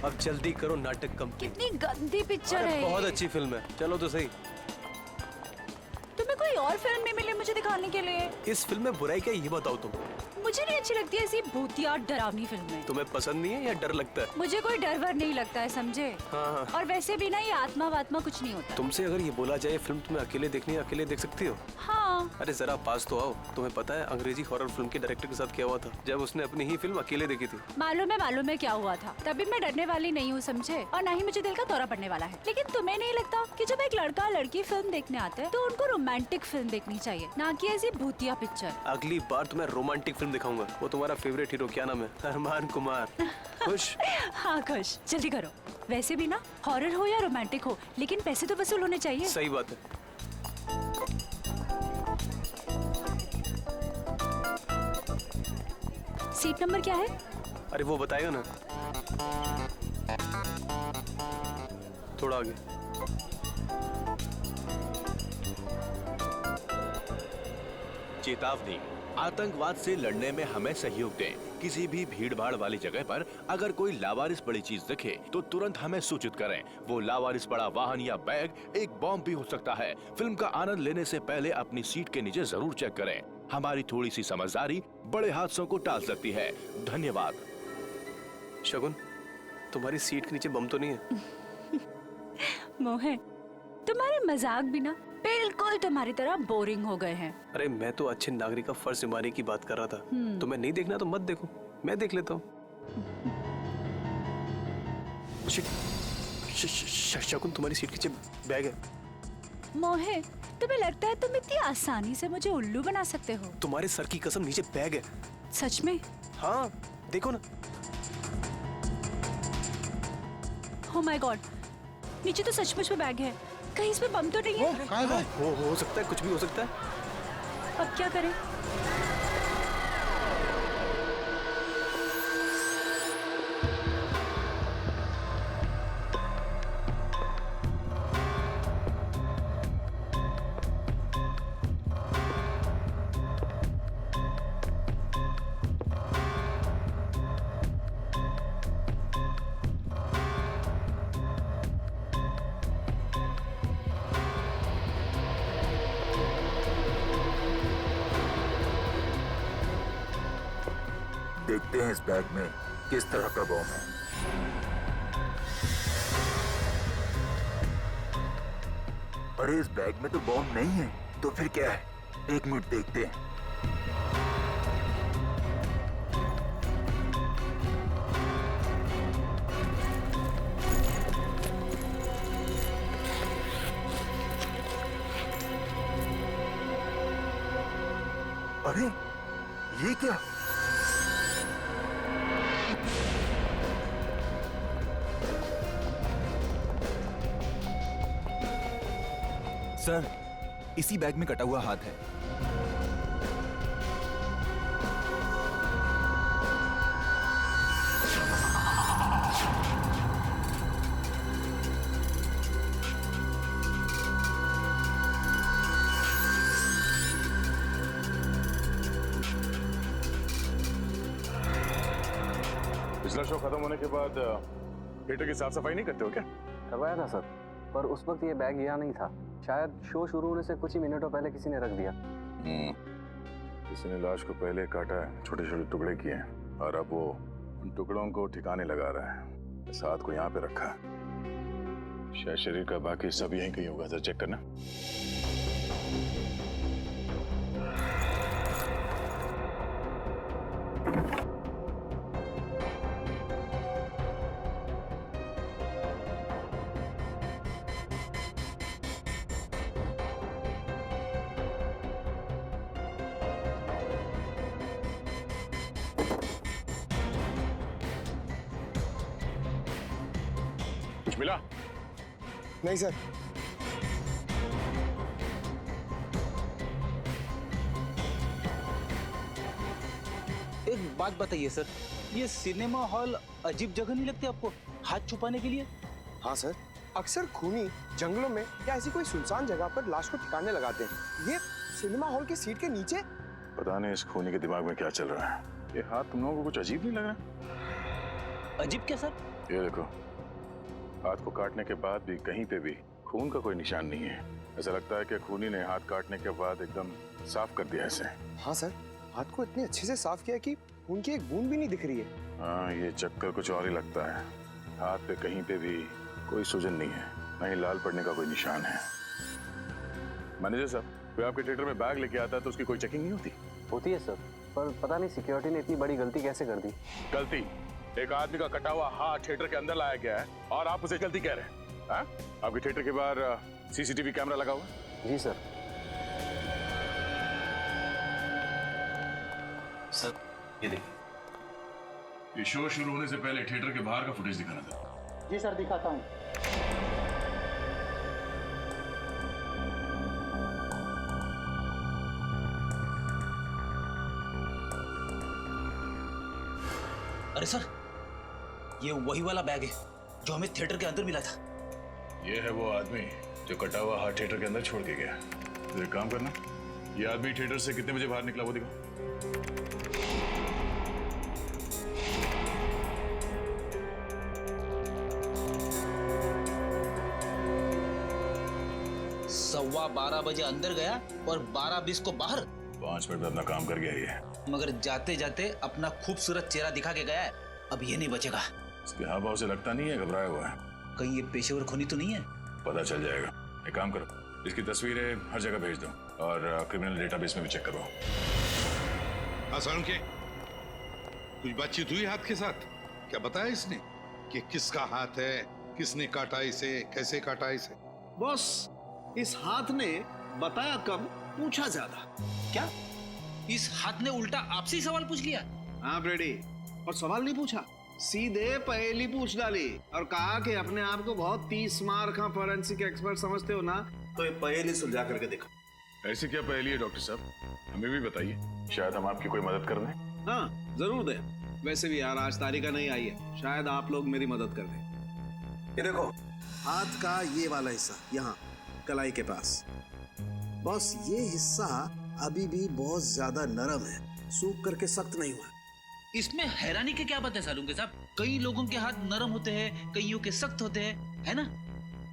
अब जल्दी करो, नाटक कंप्लीट। कितनी गंदी पिक्चर है। बहुत अच्छी फिल्म है, चलो तो सही। तुम्हें कोई और फिल्म नहीं मिली मुझे दिखाने के लिए? इस फिल्म में बुराई क्या है ये बताओ तुम। मुझे नहीं अच्छी लगती ऐसी भूतिया डरावनी फिल्में। तुम्हें पसंद नहीं है या डर लगता है? मुझे कोई डर वर नहीं लगता है, समझे? हाँ। और वैसे भी ना ये आत्मा वात्मा कुछ नहीं होता। तुमसे अगर ये बोला जाए फिल्म तुम्हें अकेले देखनी है, अकेले देख सकती हो? हाँ। अरे जरा पास तो आओ। तुम्हें पता है अंग्रेजी हॉरर फिल्म के डायरेक्टर के साथ क्या हुआ था जब उसने अपनी ही फिल्म अकेले देखी थी? मालूम है क्या हुआ था। तभी मैं डरने वाली नहीं हूँ, समझे? और ना ही मुझे दिल का दौरा पड़ने वाला है। लेकिन तुम्हें नहीं लगता कि जब एक लड़का लड़की फिल्म देखने आते हैं तो उनको रोमांटिक फिल्म देखनी चाहिए, ना कि ऐसी भूतिया पिक्चर? अगली बार तुम्हें रोमांटिक फिल्म दिखाऊंगा। वो तुम्हारा फेवरेट हीरो क्या नाम है? अरमान कुमार। खुश? हाँ खुश। जल्दी करो। वैसे भी ना हॉरर हो या रोमांटिक हो, लेकिन पैसे तो वसूल होने चाहिए। सही बात है। सीट नंबर क्या है? अरे वो बताएगा ना, थोड़ा आगे। चेतावनी, आतंकवाद से लड़ने में हमें सहयोग दें। किसी भी भीड़ भाड़ वाली जगह पर अगर कोई लावारिस पड़ी चीज दिखे तो तुरंत हमें सूचित करें। वो लावारिस पड़ा वाहन या बैग एक बॉम्ब भी हो सकता है। फिल्म का आनंद लेने से पहले अपनी सीट के नीचे जरूर चेक करें। हमारी थोड़ी सी समझदारी बड़े हादसों को टाल सकती है। धन्यवाद। शगुन, तुम्हारी सीट के नीचे बम तो नहीं है? मोहन, तुम्हारे मजाक भी ना बिल्कुल तुम्हारी तरह बोरिंग हो गए हैं। अरे मैं तो अच्छे नागरिक का फर्ज निभाने की बात कर रहा था। तुम्हें नहीं देखना तो मत देखो, मैं देख लेता हूँ। शगुन, तुम्हारी सीट के नीचे बैग है। मोहन, तुम्हें लगता है तुम इतनी आसानी से मुझे उल्लू बना सकते हो? तुम्हारे सर की कसम, नीचे बैग है। सच में? हाँ देखो ना। Oh my God, नीचे तो सचमुच में बैग है। कहीं इसमें बम तो नहीं है? हो सकता है, कुछ भी हो सकता है। अब क्या करें? देखते हैं इस बैग में किस तरह का बम है। अरे इस बैग में तो बम नहीं है, तो फिर क्या है? एक मिनट देखते हैं। अरे ये क्या? सर, इसी बैग में कटा हुआ हाथ है। पिछला शो खत्म होने के बाद थिएटर की साफ सफाई नहीं करते हो क्या? करवाया था सर, पर उस वक्त ये बैग यहाँ नहीं था। शायद शो शुरू होने से कुछ ही मिनटों पहले किसी ने रख दिया। किसी ने लाश को पहले काटा है, छोटे छोटे टुकड़े किए हैं और अब वो उन टुकड़ों को ठिकाने लगा रहा है। साथ को यहाँ पे रखा है। शायद शरीर का बाकी सब यहीं कहीं होगा। सर चेक करना। कुछ मिला? नहीं सर। एक बात बताइए सर, ये सिनेमा हॉल अजीब जगह नहीं लगती आपको हाथ छुपाने के लिए? हाँ सर, अक्सर खूनी जंगलों में या ऐसी कोई सुनसान जगह पर लाश को ठिकाने लगाते हैं। ये सिनेमा हॉल की सीट के नीचे। पता नहीं इस खूनी के दिमाग में क्या चल रहा है। ये हाथ तुम लोगों को कुछ अजीब नहीं लग रहा? अजीब क्या सर? ये देखो, हाथ को काटने के बाद भी कहीं पे भी खून का कोई निशान नहीं है। ऐसा लगता है कि खूनी ने हाथ काटने के बाद एकदम साफ कर दिया इसे। हाँ सर, हाथ को इतने अच्छे से साफ किया कि उनकी एक बूंद भी नहीं दिख रही है। हाँ, ये चक्कर कुछ और ही लगता है। हाथ पे कहीं पे भी कोई सूजन नहीं है, न ही लाल पड़ने का कोई निशान है। मैनेजर साहब, कोई आपके थिएटर में बैग लेके आता है तो उसकी कोई चेकिंग नहीं होती? होती है सर, पर पता नहीं सिक्योरिटी ने इतनी बड़ी गलती कैसे कर दी। गलती? एक आदमी का कटा हुआ हाथ थिएटर के अंदर लाया गया है और आप उसे गलती कह रहे हैं? हाँ? आपके थिएटर के बाहर सीसीटीवी कैमरा लगा हुआ है? जी सर। सर ये देखिए, ये शो शुरू होने से पहले थिएटर के बाहर का फुटेज दिखाना था। जी सर, दिखाता हूँ। अरे सर, ये वही वाला बैग है जो हमें थिएटर के अंदर मिला था। ये है वो आदमी जो कटा हुआ हाथ थिएटर के अंदर छोड़ के गया। तो एक काम करना, ये आदमी थिएटर से कितने बजे बाहर निकला वो दिखाओ। सवा 12 बजे अंदर गया और 12:20 को बाहर। 5 मिनट में अपना काम कर गया ये। मगर जाते जाते अपना खूबसूरत चेहरा दिखा के गया है। अब ये नहीं बचेगा। इसके हाव भाव से लगता नहीं है घबराया हुआ है। कहीं ये पेशेवर खूनी तो नहीं है? पता चल जाएगा। एक काम करो, इसकी तस्वीरें हर जगह भेज दो और क्रिमिनल डेटाबेस में भी चेक करवाओ। हाँ सालुंके, कुछ बातचीत हुई हाथ के साथ? क्या बताया इसने कि किसका हाथ है, किसने काटा इसे, कैसे काटा इसे? बॉस, इस हाथ ने बताया कम, पूछा ज्यादा। क्या इस हाथ ने उल्टा आपसे ही सवाल पूछ लिया? हाँ ब्रेडी, और सवाल नहीं पूछा, सीधे पहेली पूछ डाली और कहा कि अपने आप को बहुत 30 मार का फोरेंसिक एक्सपर्ट समझते हो ना, तो ये पहेली सुलझा करके देखो। ऐसी क्या पहेली है डॉक्टर साहब, हमें भी बताइए, शायद हम आपकी कोई मदद कर दें। हाँ जरूर दे। वैसे भी यार आज तारीखा नहीं आई है, शायद आप लोग मेरी मदद कर दें। ये देखो, हाथ का ये वाला हिस्सा यहाँ कलाई के पास। बॉस, ये हिस्सा अभी भी बहुत ज्यादा नरम है, सूख करके सख्त नहीं हुआ। इसमें हैरानी की क्या बात है सालुंके साहब? कई लोगों के हाथ नरम होते हैं, कईयों के सख्त होते हैं, है ना?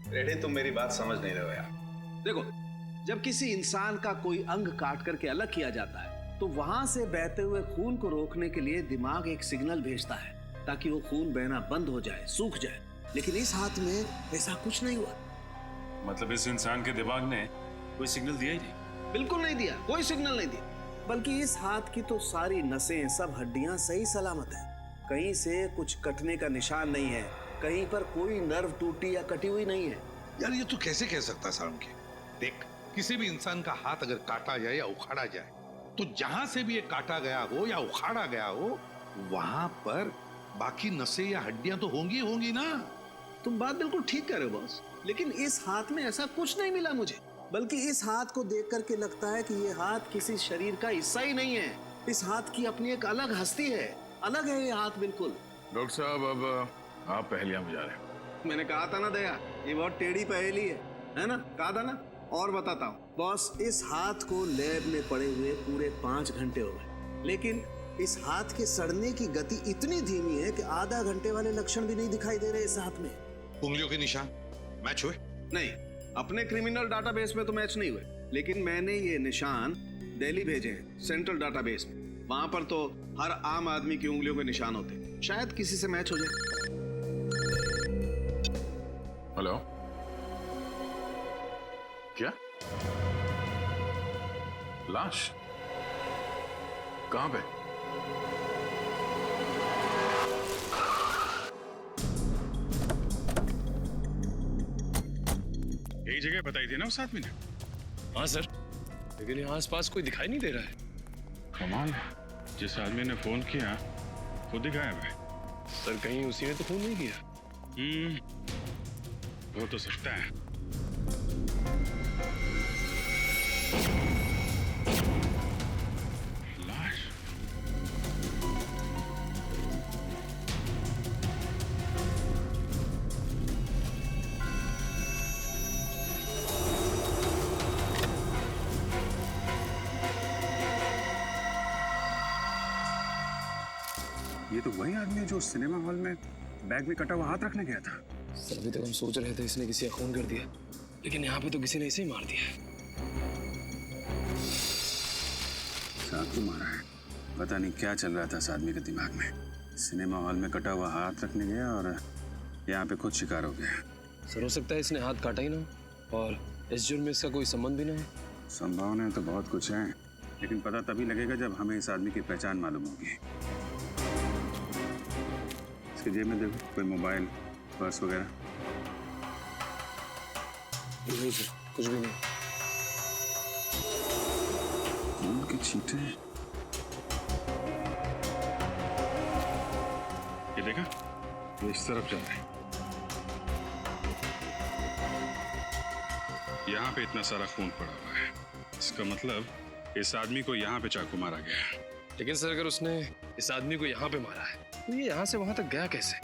रेडे, तुम मेरी बात समझ नहीं रहे हो यार। देखो, जब किसी इंसान का कोई अंग काट करके अलग किया जाता है तो वहां से बहते हुए खून को रोकने के लिए दिमाग एक सिग्नल भेजता है ताकि वो खून बहना बंद हो जाए, सूख जाए। लेकिन इस हाथ में ऐसा कुछ नहीं हुआ। मतलब इस इंसान के दिमाग ने कोई सिग्नल दिया ही नहीं? बिल्कुल नहीं दिया, कोई सिग्नल नहीं दिया। बल्कि इस हाथ की तो सारी नसें, सब हड्डियां सही सलामत हैं। कहीं से कुछ कटने का निशान नहीं है, कहीं पर कोई नर्व टूटी या कटी हुई नहीं है। यार ये तू कैसे कह सकता है सालुंके? देख, किसी भी इंसान का हाथ अगर काटा जाए या उखाड़ा जाए तो जहां से भी ये काटा गया हो या उखाड़ा गया हो वहां पर बाकी नसें या हड्डियां तो होंगी होंगी ना। तुम बात बिल्कुल ठीक कह रहे हो बॉस, लेकिन इस हाथ में ऐसा कुछ नहीं मिला मुझे। बल्कि इस हाथ को देख करके लगता है कि ये हाथ किसी शरीर का हिस्सा ही नहीं है। इस हाथ की अपनी एक अलग हस्ती है, अलग है ये हाथ बिल्कुल। डॉक्टर साहब, अब आप पहेलियां बुझा रहे हैं। मैंने कहा था ना दया, ये बहुत टेढ़ी पहेली है ना? कहा था ना। और बताता हूँ बॉस, इस हाथ को लैब में पड़े हुए पूरे 5 घंटे हो गए, लेकिन इस हाथ के सड़ने की गति इतनी धीमी है कि आधा घंटे वाले लक्षण भी नहीं दिखाई दे रहे इस हाथ में। उंगलियों के निशान मैच हुए? नहीं, अपने क्रिमिनल डाटाबेस में तो मैच नहीं हुए, लेकिन मैंने ये निशान दिल्ली भेजे हैं सेंट्रल डाटाबेस में। वहां पर तो हर आम आदमी की उंगलियों के निशान होते हैं, शायद किसी से मैच हो जाए। हेलो, क्या लाश कहां पे? यही जगह बताई थी ना उस आदमी ने? हाँ सर, लेकिन यहाँ आसपास कोई दिखाई नहीं दे रहा है। कमाल है, जिस आदमी ने फोन किया खुद ही गायब है। सर कहीं उसी ने तो फोन नहीं किया? वो तो सकता है। लाश? ये तो वही आदमी है जो सिनेमा हॉल में बैग में कटा हुआ हाथ रखने गया था। सर अभी तक हम सोच रहे थे इसने किसी का खून कर दिया, लेकिन यहाँ पे तो किसी ने इसे ही मार दिया। चाकू मारा है। पता नहीं क्या चल रहा था इस आदमी के दिमाग में। सिनेमा हॉल में कटा हुआ हाथ रखने गया और यहाँ पे खुद शिकार हो गया। सर हो सकता है इसने हाथ काटा ही ना हो और इस जुर्म में इसका कोई संबंध भी ना हो। संभावनाएं तो बहुत कुछ है, लेकिन पता तभी लगेगा जब हमें इस आदमी की पहचान मालूम होगी। इसके जेब में देखो, कोई मोबाइल, पर्स वगैरह? नहीं सर, कुछ भी नहीं। खून के छींटे। ये देखा, ये इस तरफ जा रहे हैं। यहाँ पे इतना सारा खून पड़ा हुआ है, इसका मतलब इस आदमी को यहाँ पे चाकू मारा गया है। लेकिन सर अगर उसने इस आदमी को यहाँ पे मारा है तो ये यहाँ से वहां तक गया कैसे?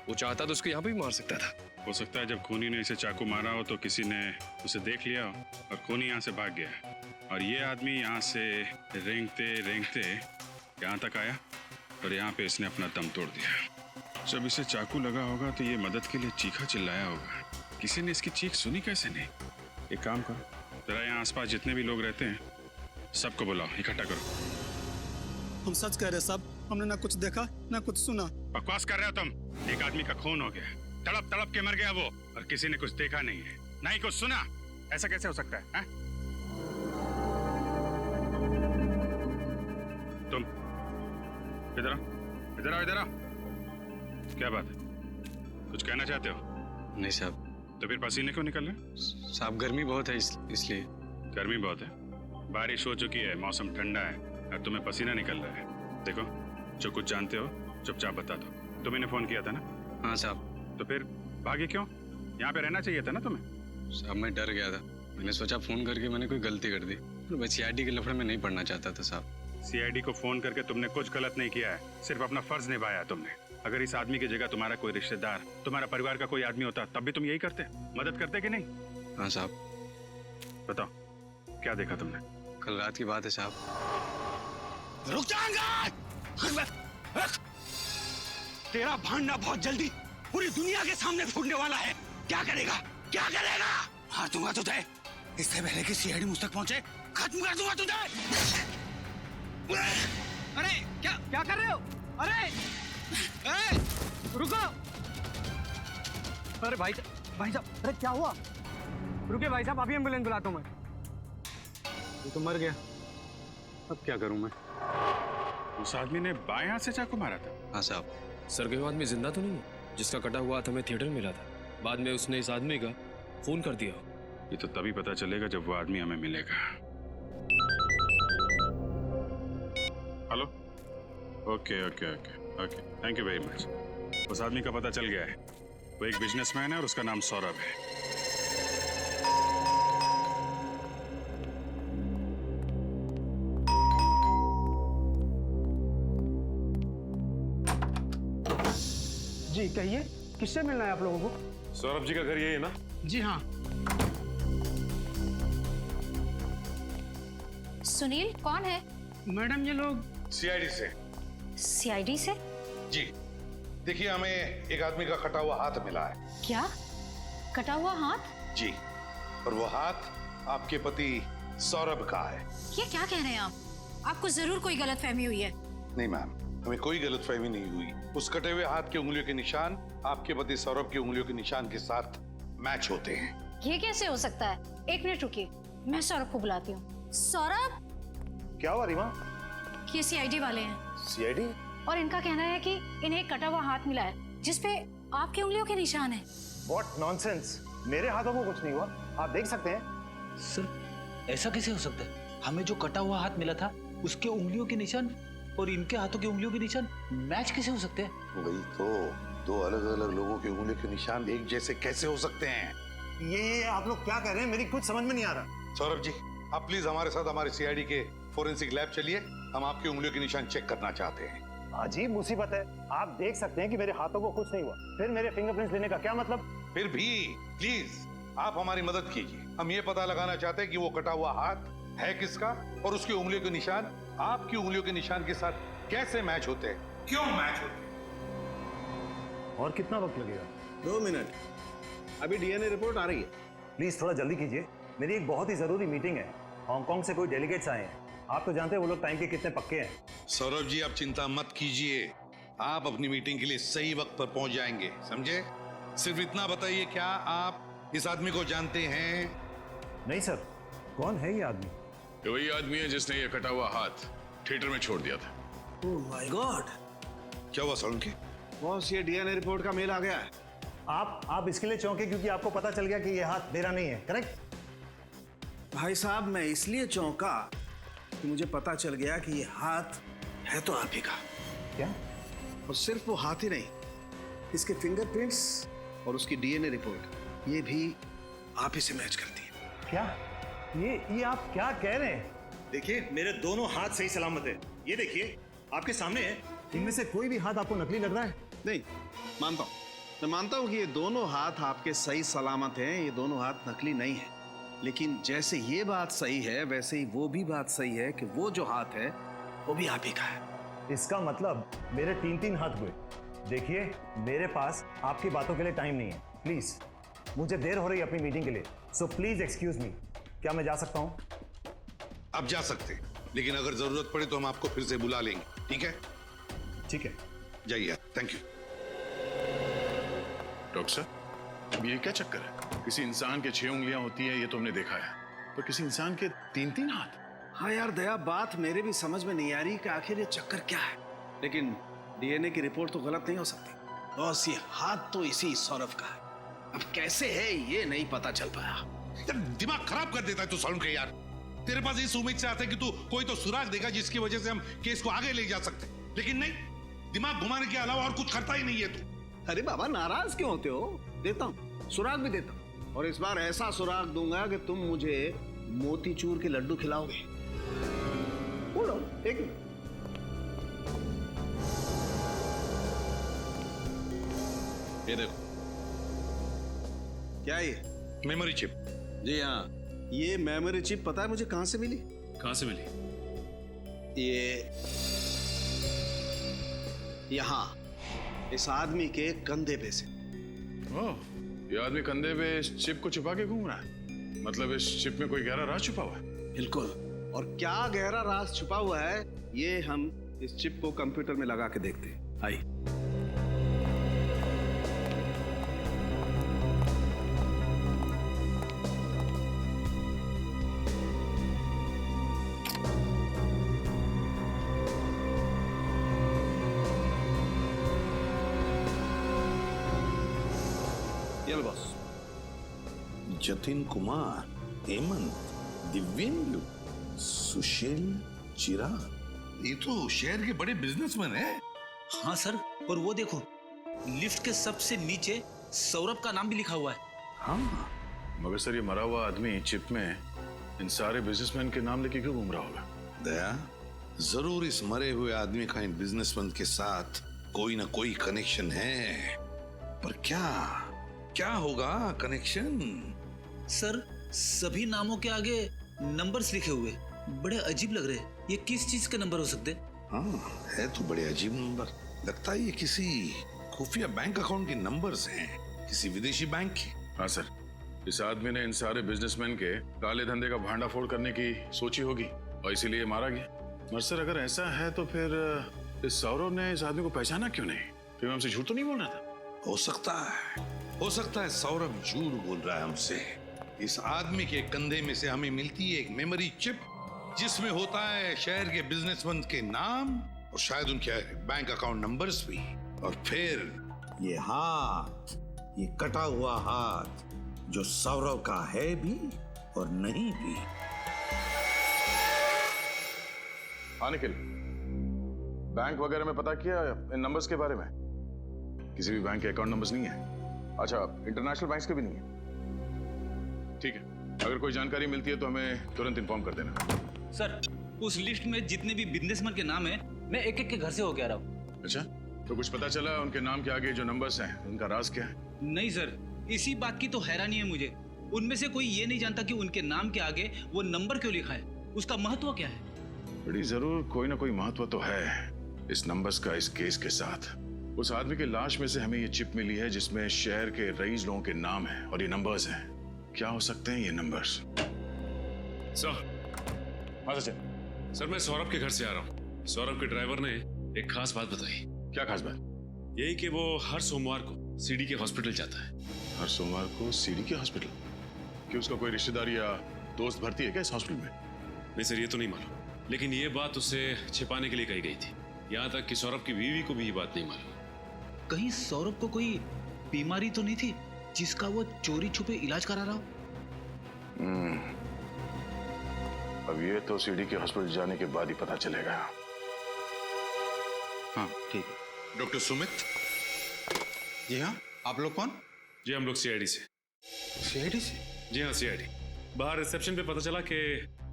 वो चाहता तो उसको यहाँ पे भी मार सकता था। हो सकता है जब खूनी ने इसे चाकू मारा हो तो किसी ने उसे देख लिया हो और खूनी यहाँ से भाग गया, और ये आदमी यहाँ से रेंगते रेंगते यहाँ तक आया और यहाँ पे इसने अपना दम तोड़ दिया। जब इसे चाकू लगा होगा तो ये मदद के लिए चीखा चिल्लाया होगा। किसी ने इसकी चीख सुनी कैसे नहीं? एक काम करो, जरा यहाँ आसपास जितने भी लोग रहते हैं सबको बुलाओ, इकट्ठा करो। हम सच कह रहे साहब, हमने ना कुछ देखा ना कुछ सुना। बकवास कर रहे हो तुम। एक आदमी का खून हो गया, तड़प तड़प के मर गया वो, और किसी ने कुछ देखा नहीं है, ना ही कुछ सुना। ऐसा कैसे हो सकता है? तुम इधर आओ, इधर आओ, इधर आओ। क्या बात है, कुछ कहना चाहते हो? नहीं साहब। तो फिर पसीने क्यों निकल रहे? साहब गर्मी बहुत है इसलिए। गर्मी बहुत है, बारिश हो चुकी है, मौसम ठंडा है और तुम्हें पसीना निकल रहा है। देखो, जो कुछ जानते हो चुपचाप बता दो। तुम्हें फोन किया था ना? हाँ साहब। तो फिर भागे क्यों? यहाँ पे रहना चाहिए था ना तुम्हें। साहब मैं डर गया था, मैंने सोचा फोन करके मैंने कोई गलती कर दी। मैं सीआईडी के लफड़े में नहीं पड़ना चाहता था साहब। सीआईडी को फोन करके तुमने कुछ गलत नहीं किया है, सिर्फ अपना फर्ज निभाया तुमने। अगर इस आदमी की जगह तुम्हारा कोई रिश्तेदार, तुम्हारा परिवार का कोई आदमी होता तब भी तुम यही करते, मदद करते कि नहीं? हाँ साहब। बताओ क्या देखा तुमने? कल रात की बात है साहब। रुक जाएंगे। तेरा भांडा बहुत जल्दी पूरी दुनिया के सामने फूटने वाला है। क्या करेगा, क्या करेगा? मार दूंगा तुझे, इससे पहले कि सीआईडी मुझ तक पहुंचे खत्म कर दूंगा तुझे। अरे क्या क्या कर रहे हो? अरे रुको। अरे भाई साहब, अरे क्या हुआ? रुके भाई साहब, अभी एम्बुलेंस बुलाता हूं मैं। ये तो मर गया, अब क्या करूं मैं? उस आदमी ने बाएं हाथ से चाकू मारा था? हाँ साहब। सर कोई आदमी जिंदा तो नहीं है जिसका कटा हुआ हाथ हमें थिएटर में मिला था? बाद में उसने इस आदमी का खून कर दिया। ये तो तभी पता चलेगा जब वो आदमी हमें मिलेगा। Hello, okay okay okay okay, thank you very much. उस आदमी का पता चल गया है, वो एक बिजनेसमैन है और उसका नाम सौरभ है। जी कहिए, किससे मिलना है आप लोगों को? सौरभ जी का घर यही है ना? जी हाँ। सुनील कौन है? मैडम ये लोग सीआईडी से। सीआईडी से? जी देखिए, हमें एक आदमी का कटा हुआ हाथ मिला है। क्या कटा हुआ हाथ? जी, और वो हाथ आपके पति सौरभ का है। ये क्या कह रहे हैं आप? आपको जरूर कोई गलतफहमी हुई है। नहीं मैम, हमें कोई गलतफहमी नहीं हुई। उस कटे हुए हाथ के उंगलियों के निशान आपके पति सौरभ की उंगलियों के निशान के साथ मैच होते हैं। ये कैसे हो सकता है? एक मिनट रुकिए, मैं सौरभ को बुलाती हूँ। सौरभ! क्या हुआ रीमा? ये सीआईडी वाले हैं। सीआईडी? और इनका कहना है कि इन्हें कटा हुआ हाथ मिला है जिसपे आपकी उंगलियों के निशान हैं। What nonsense! मेरे हाथों को कुछ नहीं हुआ, आप देख सकते हैं। सर ऐसा कैसे हो सकता है? हमें जो कटा हुआ हाथ मिला था उसके उंगलियों के निशान और इनके हाथों की उंगलियों के निशान मैच कैसे हो सकते हैं? वही तो, दो अलग अलग लोगों की उंगलियों के निशान एक जैसे कैसे हो सकते हैं? ये आप लोग क्या कह रहे हैं? मेरी कुछ समझ में नहीं आ रहा। सौरभ जी, आप प्लीज हमारे साथ हमारे सीआईडी के फोरेंसिक लैब चलिए, हम आपकी उंगलियों के निशान चेक करना चाहते हैं। अजीब मुसीबत है, आप देख सकते हैं कि मेरे हाथों को कुछ नहीं हुआ, फिर मेरे फिंगरप्रिंट्स लेने का क्या मतलब? फिर भी प्लीज आप हमारी मदद कीजिए, हम ये पता लगाना चाहते हैं कि वो कटा हुआ हाथ है किसका और उसकी उंगलियों के निशान आपकी उंगलियों के निशान के साथ कैसे मैच होते हैं, क्यों मैच होते हैं? और कितना वक्त लगेगा? 2 मिनट, अभी डीएनए रिपोर्ट आ रही है। प्लीज थोड़ा जल्दी कीजिए, मेरी एक बहुत ही जरूरी मीटिंग है। हांगकांग से कोई डेलीगेट्स आए हैं, आप तो जानते हैं वो लोग टाइम के कितने पक्के हैं। सौरभ जी, आप चिंता मत कीजिए, आप अपनी मीटिंग के लिए सही वक्त पर पहुंच जाएंगे, समझे? सिर्फ इतना बताइए, क्या आप इस आदमी को जानते हैं? नहीं सर, कौन है ये आदमी? ये वही आदमी है जिसने ये कटा हुआ हाथ थिएटर में छोड़ दिया था। ओह माय गॉड, क्या हुआ सोलंकी? बॉस, ये डीएनए रिपोर्ट का मेल आ गया है। आप इसके लिए चौंके क्योंकि आपको पता चल गया कि ये हाथ मेरा नहीं है, करेक्ट? भाई साहब, मैं इसलिए चौंका कि मुझे पता चल गया कि ये हाथ है तो आप ही का। क्या? और सिर्फ वो हाथ ही नहीं, इसके फिंगरप्रिंट्स और उसकी डीएनए रिपोर्ट, ये भी आप ही से मैच करती है। क्या? ये आप क्या कह रहे हैं? देखिए, मेरे दोनों हाथ सही सलामत है, ये देखिए आपके सामने है। इनमें से कोई भी हाथ आपको नकली लग रहा है? नहीं, मानता हूं, मैं मानता हूं कि ये दोनों हाथ आपके सही सलामत हैं, ये दोनों हाथ नकली नहीं है। लेकिन जैसे ये बात सही है, वैसे ही वो भी बात सही है कि वो जो हाथ है वो भी आप ही का है। इसका मतलब मेरे 3 हाथ हुए। देखिए, मेरे पास आपकी बातों के लिए टाइम नहीं है, प्लीज। मुझे देर हो रही है अपनी मीटिंग के लिए, सो प्लीज एक्सक्यूज मी। क्या मैं जा सकता हूं? आप जा सकते हैं, लेकिन अगर जरूरत पड़े तो हम आपको फिर से बुला लेंगे, ठीक है? ठीक है, जाइए, थैंक यू। डॉक्टर साहब, ये क्या चक्कर है? किसी इंसान के 6 उंगलियां होती है, ये तो हमने देखा है, पर किसी इंसान के 3 हाथ? हाँ यार दया, बात मेरे भी समझ में नहीं आ रही कि आखिर ये चक्कर क्या है। लेकिन डीएनए की रिपोर्ट तो गलत नहीं हो सकती। बॉस, ये हाथ तो इसी सौरभ का है, अब कैसे है ये नहीं पता चल पाया। यार दिमाग खराब कर देता है तू सौरभ के। यार तेरे पास इस उम्मीद से आता है कि तू कोई तो सुराग देगा जिसकी वजह से हम केस को आगे ले जा सकते, लेकिन नहीं, दिमाग घुमाने के अलावा और कुछ करता ही नहीं है तू। अरे बाबा, नाराज क्यों होते हो? देता हूँ, सुराग भी देता हूँ, और इस बार ऐसा सुराग दूंगा कि तुम मुझे मोतीचूर के लड्डू खिलाओगे। बोलो, एक मिनट। ये देखो, क्या ये? Memory chip. जी हाँ, ये मेमोरी चिप पता है मुझे कहां से मिली? कहां से मिली? ये यहाँ इस आदमी के कंधे पे से। ओह, ये आदमी कंधे पे इस चिप को छुपा के घूम रहा है, मतलब इस चिप में कोई गहरा राज छुपा हुआ है। बिल्कुल, और क्या गहरा राज छुपा हुआ है ये हम इस चिप को कंप्यूटर में लगा के देखते हैं। आइए। बॉस, जतिन कुमार, हेमंत, दिव्येंदु, सुशील, चिराग, ये तो शहर के बड़े बिजनेसमैन हैं। हाँ सर, और वो देखो, लिफ्ट के सबसे नीचे सौरभ का नाम भी लिखा हुआ है। हाँ, मगर सर ये मरा हुआ आदमी चिप में इन सारे बिजनेसमैन के नाम लेके क्यों घूम रहा होगा? दया, जरूर इस मरे हुए आदमी का इन बिजनेसमैन के साथ कोई ना कोई कनेक्शन है, पर क्या होगा कनेक्शन? सर, सभी नामों के आगे नंबर्स लिखे हुए, बड़े अजीब लग रहे हैं। ये किस चीज के नंबर हो सकते हैं? हाँ, है तो बड़े अजीब नंबर। लगता है ये किसी खुफिया बैंक अकाउंट के नंबर्स हैं, किसी विदेशी बैंक के। हाँ सर, इस आदमी ने इन सारे बिजनेसमैन के काले धंधे का भांडाफोड़ करने की सोची होगी और इसीलिए मारा गया। मगर सर, अगर ऐसा है तो फिर इस सौरभ ने इस आदमी को पहचाना क्यों नहीं? फिर हमसे झूठ तो नहीं बोल रहा था? हो सकता है सौरभ झूठ बोल रहा है हमसे। इस आदमी के कंधे में से हमें मिलती है एक मेमोरी चिप, जिसमें होता है शहर के बिजनेसमैन के नाम और शायद उनके बैंक अकाउंट नंबर्स भी। और फिर ये हाथ, ये कटा हुआ हाथ, जो सौरभ का है भी और नहीं भी। हाँ निखिल, बैंक वगैरह में पता किया इन नंबर्स के बारे में? किसी भी बैंक के अकाउंट नंबर्स नहीं है। अच्छा, इंटरनेशनल बैंक्स के भी नहीं है। ठीक है, अगर कोई जानकारी मिलती है तो हमें तुरंत इन्फॉर्म कर देना। सर, उस लिस्ट में जितने भी बिजनेसमैन के नाम हैं, मैं एक एक के घर से होके आ रहा हूँ। अच्छा, तो कुछ पता चला उनके नाम के आगे जो नंबर्स हैं उनका राज क्या है? नहीं सर, इसी बात की तो हैरानी है मुझे। उनमें से कोई ये नहीं जानता कि उनके नाम के आगे वो नंबर क्यों लिखा है, उसका महत्व क्या है। बड़ी जरूर कोई ना कोई महत्व तो है इस नंबर्स का इस केस के साथ। उस आदमी की लाश में से हमें ये चिप मिली है जिसमें शहर के रईस लोगों के नाम हैं और ये नंबर्स हैं। क्या हो सकते हैं ये नंबर्स? सर। हाँ सचिन। सर मैं सौरभ के घर से आ रहा हूँ। सौरभ के ड्राइवर ने एक खास बात बताई। क्या खास बात? यही कि वो हर सोमवार को सीडी के हॉस्पिटल जाता है। हर सोमवार को सीडी के हॉस्पिटल? कि उसका कोई रिश्तेदार या दोस्त भर्ती है क्या इस हॉस्पिटल में? नहीं सर, ये तो नहीं मालूम, लेकिन ये बात उसे छिपाने के लिए कही गई थी। यहाँ तक कि सौरभ की बीवी को भी ये बात नहीं मालूम। कहीं सौरभ को कोई बीमारी तो नहीं थी जिसका वो चोरी छुपे इलाज करा रहा हो? अब ये तो सीडी के हॉस्पिटल जाने के बाद ही पता चलेगा। हाँ ठीक है। डॉक्टर सुमित। जी हाँ, आप लोग कौन? जी हम लोग सीआईडी से। सीआईडी से? जी हाँ सीआईडी। बाहर रिसेप्शन पे पता चला कि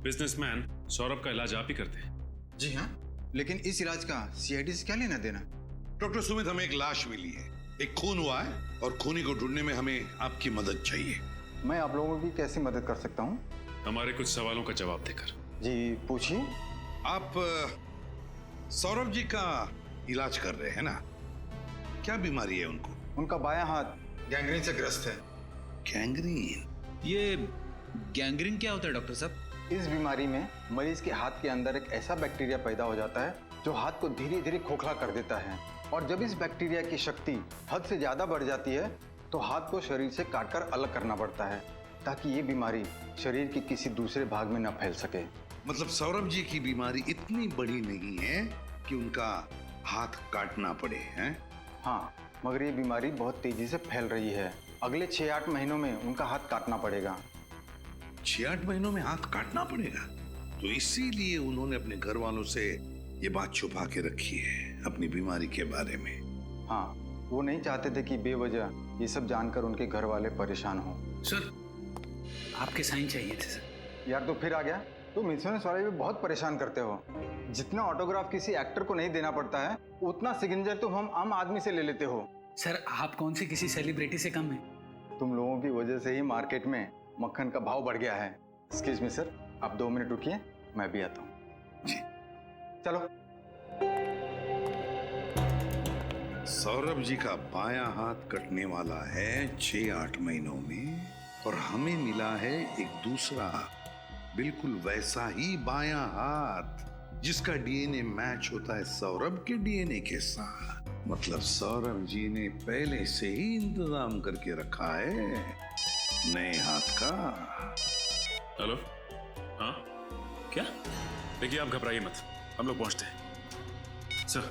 बिजनेसमैन सौरभ का इलाज आप ही करते हैं। जी हाँ, लेकिन इस इलाज का सीआईडी से क्या लेना देना? डॉक्टर सुमित, हमें एक लाश मिली है, एक खून हुआ है और खूनी को ढूंढने में हमें आपकी मदद चाहिए। मैं आप लोगों की कैसी मदद कर सकता हूँ? हमारे कुछ सवालों का जवाब देकर। जी पूछिए। आप सौरभ जी का इलाज कर रहे हैं ना? क्या बीमारी है उनको? उनका बायां हाथ गैंग्रीन से ग्रस्त है। गैंग्रीन? ये गैंग्रीन क्या होता है डॉक्टर साहब? इस बीमारी में मरीज के हाथ के अंदर एक ऐसा बैक्टीरिया पैदा हो जाता है जो हाथ को धीरे धीरे खोखला कर देता है, और जब इस बैक्टीरिया की शक्ति हद से ज्यादा बढ़ जाती है तो हाथ को शरीर से काटकर अलग करना पड़ता है ताकि ये बीमारी शरीर के किसी दूसरे भाग में न फैल सके। मतलब सौरभ जी की बीमारी इतनी बड़ी नहीं है कि उनका हाथ काटना पड़े, हैं? हाँ, मगर ये बीमारी बहुत तेजी से फैल रही है। अगले 6-8 महीनों में उनका हाथ काटना पड़ेगा। 6-8 महीनों में हाथ काटना पड़ेगा? तो इसीलिए उन्होंने अपने घर वालों से ये बात छुपा के रखी है अपनी बीमारी के बारे में। हाँ, वो नहीं चाहते थे कि बेवजह ये सब जानकर उनके घर वाले परेशान हो। सर आपके साइन चाहिए थे सर। यार तो फिर आ गया। तुम इंश्योरेंस वाले भी बहुत परेशान करते हो। जितना ऑटोग्राफ किसी एक्टर को नहीं देना पड़ता है उतना सिग्नेचर तुम हम आम आदमी से ले लेते हो। सर आप कौन से किसी सेलिब्रिटी से कम है? तुम लोगों की वजह से ही मार्केट में मक्खन का भाव बढ़ गया है। एक्सक्यूज मी सर, आप 2 मिनट रुकिए, मैं भी आता हूँ। जी चलो। सौरभ जी का बायां हाथ कटने वाला है 6-8 महीनों में, और हमें मिला है एक दूसरा बिल्कुल वैसा ही बायां हाथ जिसका डीएनए मैच होता है सौरभ के डीएनए के साथ। मतलब सौरभ जी ने पहले से ही इंतजाम करके रखा है नए हाथ का। हेलो। हाँ क्या? देखिए आप घबराइए मत, हम लोग पहुंचते हैं। सर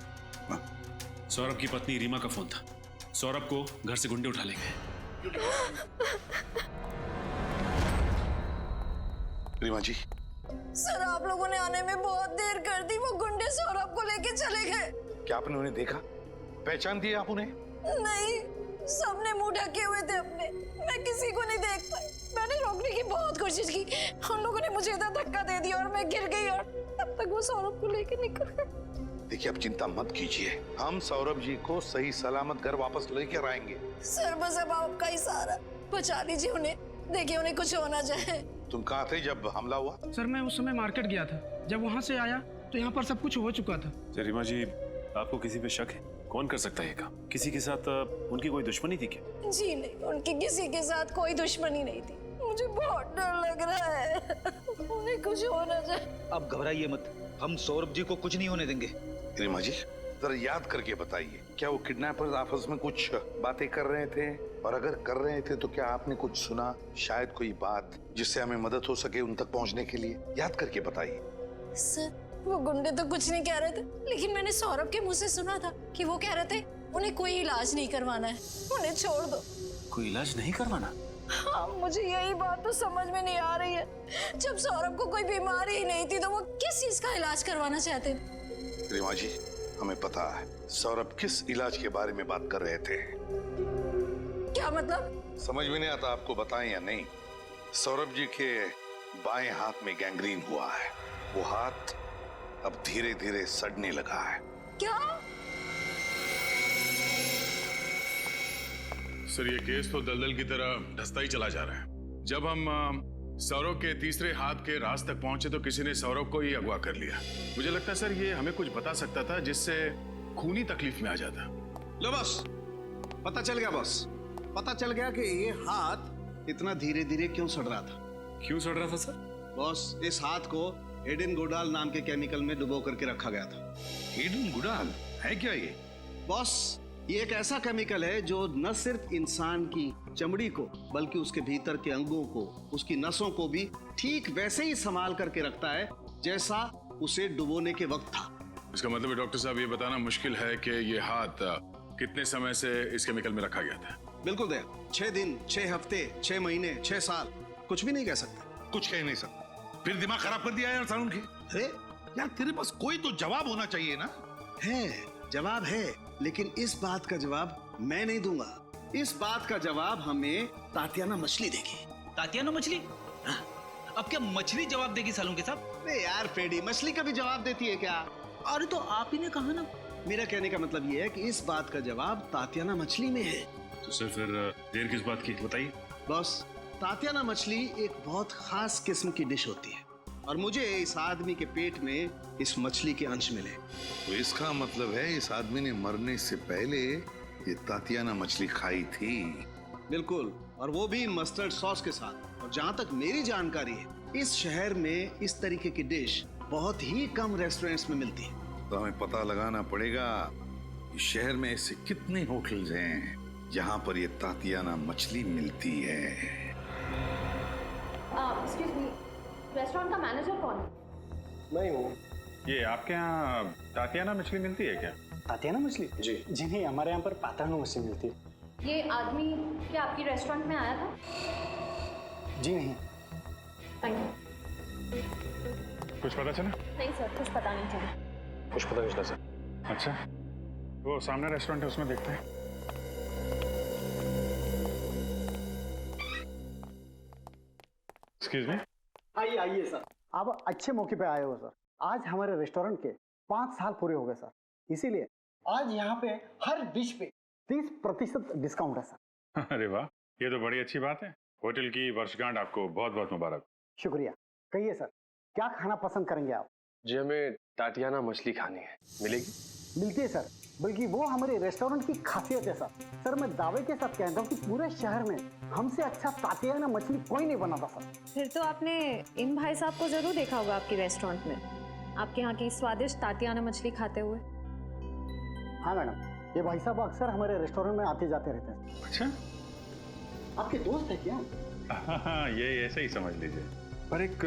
सौरभ की पत्नी रीमा का फोन था। सौरभ को घर से गुंडे उठा ले गए। रीमा जी। सर आप लोगों ने आने में बहुत देर कर दी। वो गुंडे सौरभ को लेके चले गए। क्या आपने उन्हें देखा? पहचान दिया आप उन्हें? नहीं, सबने मुंह ढके हुए थे अपने। मैं किसी को नहीं देख पाई। मैंने रोकने की बहुत कोशिश की, उन लोगों ने मुझे इधर धक्का दे दिया और मैं गिर गई, और तब तक वो सौरभ को लेके निकल गए। देखिए आप चिंता मत कीजिए, हम सौरभ जी को सही सलामत घर वापस लेकर आएंगे। सर बस अब आपका ही सहारा, बचा लीजिए उन्हें। देखिए उन्हें कुछ हो ना जाए। तुम कहाँ थे जब हमला हुआ? सर मैं उस समय मार्केट गया था। जब वहाँ से आया तो यहाँ पर सब कुछ हो चुका था। रीमा जी आपको किसी पे शक है? कौन कर सकता है ये काम? किसी के साथ उनकी कोई दुश्मनी थी क्या? जी नहीं, उनकी किसी के साथ कोई दुश्मनी नहीं थी। मुझे बहुत डर लग रहा है, उन्हें कुछ हो ना जाए। अब घबराइए मत, हम सौरभ जी को कुछ नहीं होने देंगे। रीमा जी जरा याद करके बताइए, क्या वो किडनैपर्स आपस में कुछ बातें कर रहे थे? और अगर कर रहे थे तो क्या आपने कुछ सुना? शायद कोई बात जिससे हमें मदद हो सके उन तक पहुंचने के लिए। याद करके बताइए। सर वो गुंडे तो कुछ नहीं कह रहे थे, लेकिन मैंने सौरभ के मुंह से सुना था कि वो कह रहे थे उन्हें कोई इलाज नहीं करवाना है, उन्हें छोड़ दो। कोई इलाज नहीं करवाना? हाँ, मुझे यही बात तो समझ में नहीं आ रही है। जब सौरभ को कोई बीमारी ही नहीं थी तो वो किस चीज का इलाज करवाना चाहते थे? रीमा जी हमें पता है सौरभ किस इलाज के बारे में बात कर रहे थे। क्या मतलब? समझ में नहीं आता आपको बताएं या नहीं। सौरभ जी के बाएं हाथ में गैंग्रीन हुआ है। वो हाथ अब धीरे धीरे सड़ने लगा है। क्या? सर ये केस तो दलदल की तरह धंसता ही चला जा रहा है। जब हम सौरभ के तीसरे हाथ के राज तक पहुंचे तो किसी ने सौरभ को ही अगवा कर लिया। मुझे लगता है सर ये हमें कुछ बता सकता था जिससे खूनी तकलीफ में आ जाता। लो बॉस, पता चल गया बॉस, पता चल गया कि ये हाथ इतना धीरे धीरे क्यों सड़ रहा था। क्यों सड़ रहा था सर? बॉस, इस हाथ को एडिन गुडाल नाम के केमिकल में डुबो करके रखा गया था। एडिन गुडाल है क्या ये? बॉस, ये एक ऐसा केमिकल है जो न सिर्फ इंसान की चमड़ी को बल्कि उसके भीतर के अंगों को, उसकी नसों को भी ठीक वैसे ही संभाल करके रखता है जैसा उसे डुबोने के वक्त था। इसका मतलब है डॉक्टर साहब, ये बताना मुश्किल है कि ये हाथ कितने समय से इस केमिकल में रखा गया था। बिल्कुल दया, 6 दिन, 6 हफ्ते, 6 महीने, 6 साल, कुछ भी नहीं कह सकते। कुछ कह नहीं सकता। फिर दिमाग खराब कर दिया यार सारुण की। अरे यार तेरे पास कोई तो जवाब होना चाहिए ना। है, जवाब है, लेकिन इस बात का जवाब मैं नहीं दूंगा। इस बात का जवाब हमें तातियाना मछली देगी। तातियाना मछली? अब क्या मछली जवाब देगी सालूंके साहब? अरे यार फेडी, मछली कभी जवाब देती है क्या? अरे तो आप ही ने कहा ना। मेरा कहने का मतलब ये है कि इस बात का जवाब तातियाना मछली में है। तो सर फिर देर किस बात की, बताइए। बॉस, तातियाना मछली एक बहुत खास किस्म की डिश होती है और मुझे इस आदमी के पेट में इस मछली के अंश मिले। तो इसका मतलब है इस आदमी ने मरने से पहले ये तातियाना मछली खाई थी। बिल्कुल, और वो भी मस्टर्ड सॉस के साथ। और जहाँ तक मेरी जानकारी है, इस शहर में इस तरीके की डिश बहुत ही कम रेस्टोरेंट्स में मिलती है। तो हमें पता लगाना पड़ेगा कि शहर में ऐसे कितने होटल्स हैं जहाँ पर ये तातियाना मछली मिलती है। एक्सक्यूज मी, रेस्टोरेंट का मैनेजर कौन है? मैं हूँ। ये आपके यहाँ तातियाना मछली मिलती है क्या? तातियाना मछली? जी जी नहीं, हमारे यहाँ पर पात्राना मछली मिलती है। ये आदमी क्या आपकी रेस्टोरेंट में आया था? जी नहीं। Thank you. कुछ पता चला? नहीं सर, कुछ पता नहीं चला। कुछ पता नहीं चला सर। अच्छा, वो सामने रेस्टोरेंट है, उसमें देखते हैं। Excuse me. आइए आइए सर, आप अच्छे मौके पे आए हो सर। आज हमारे रेस्टोरेंट के 5 साल पूरे हो गए सर, इसीलिए आज यहाँ पे हर डिश पे 30% डिस्काउंट है सर। अरे वाह, ये तो बड़ी अच्छी बात है। होटल की वर्षगांठ आपको बहुत बहुत मुबारक। शुक्रिया। कहिए सर, क्या खाना पसंद करेंगे आप? जी हमें तातियाना मछली खानी है, मिलेगी? मिलती है सर, बल्कि वो हमारे रेस्टोरेंट की खासियत है सर। सर मैं दावे के साथ कहता हूँ कि पूरे शहर में हमसे अच्छा तातियाना मछली कोई नहीं बनाता सर। फिर तो आपने इन भाई साहब को जरूर देखा होगा आपके रेस्टोरेंट में, आपके यहाँ की स्वादिष्ट तातियाना मछली खाते हुए। हाँ मैडम, ये भाई साहब अक्सर हमारे रेस्टोरेंट में आते जाते रहते हैं। अच्छा, आपके दोस्त है क्या? हाँ, ये ऐसे ही समझ लीजिए। पर एक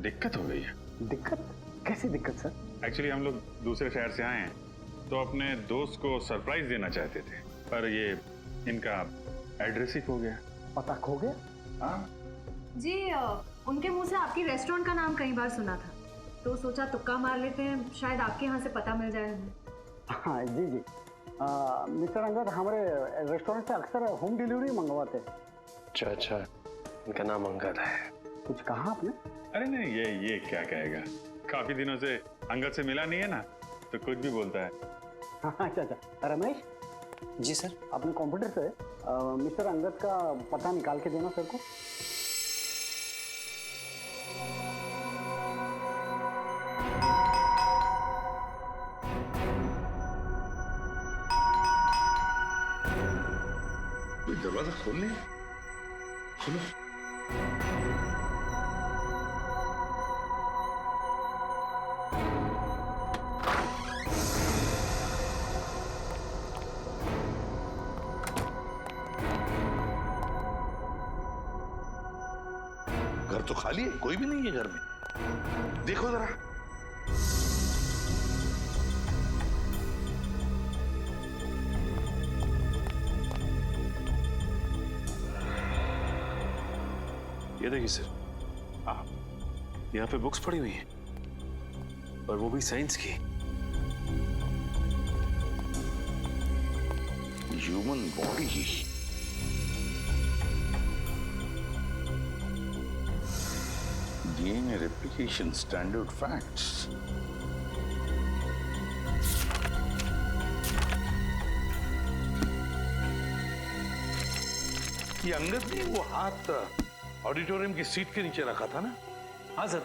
दिक्कत हो गई है। दिक्कत? कैसी दिक्कत सर? एक्चुअली हम लोग दूसरे शहर से आए हैं, तो अपने दोस्त को सरप्राइज देना चाहते थे, पर ये इनका एड्रेस ही खो गया। पता खो गया? हाँ जी, उनके मुंह से आपकी रेस्टोरेंट का नाम कई बार सुना था, तो सोचा तुक्का मार लेते हैं, शायद आपके यहाँ से पता मिल जाए हमें। हाँ जी जी, मिस्टर अंगद हमारे रेस्टोरेंट से अक्सर होम डिलीवरी मंगवाते हैं। अच्छा अच्छा, इनका नाम अंगद है। कुछ कहा आपने? अरे नहीं, ये क्या कहेगा, काफी दिनों से अंगद से मिला नहीं है ना, तो कुछ भी बोलता है। अच्छा अच्छा, रमेश जी सर, अपने कंप्यूटर से मिस्टर अंगद का पता निकाल के देना सर को। दरवाजा खोल ले, खोलो। घर तो खाली है, कोई भी नहीं है घर में। देखो जरा। ये देखिए सर, यहाँ पे बुक्स पड़ी हुई हैं, और वो भी साइंस की। Human body, DNA replication standard facts. ये अंगद ने वो हाथ ऑडिटोरियम की सीट के नीचे रखा था ना? हाँ सर।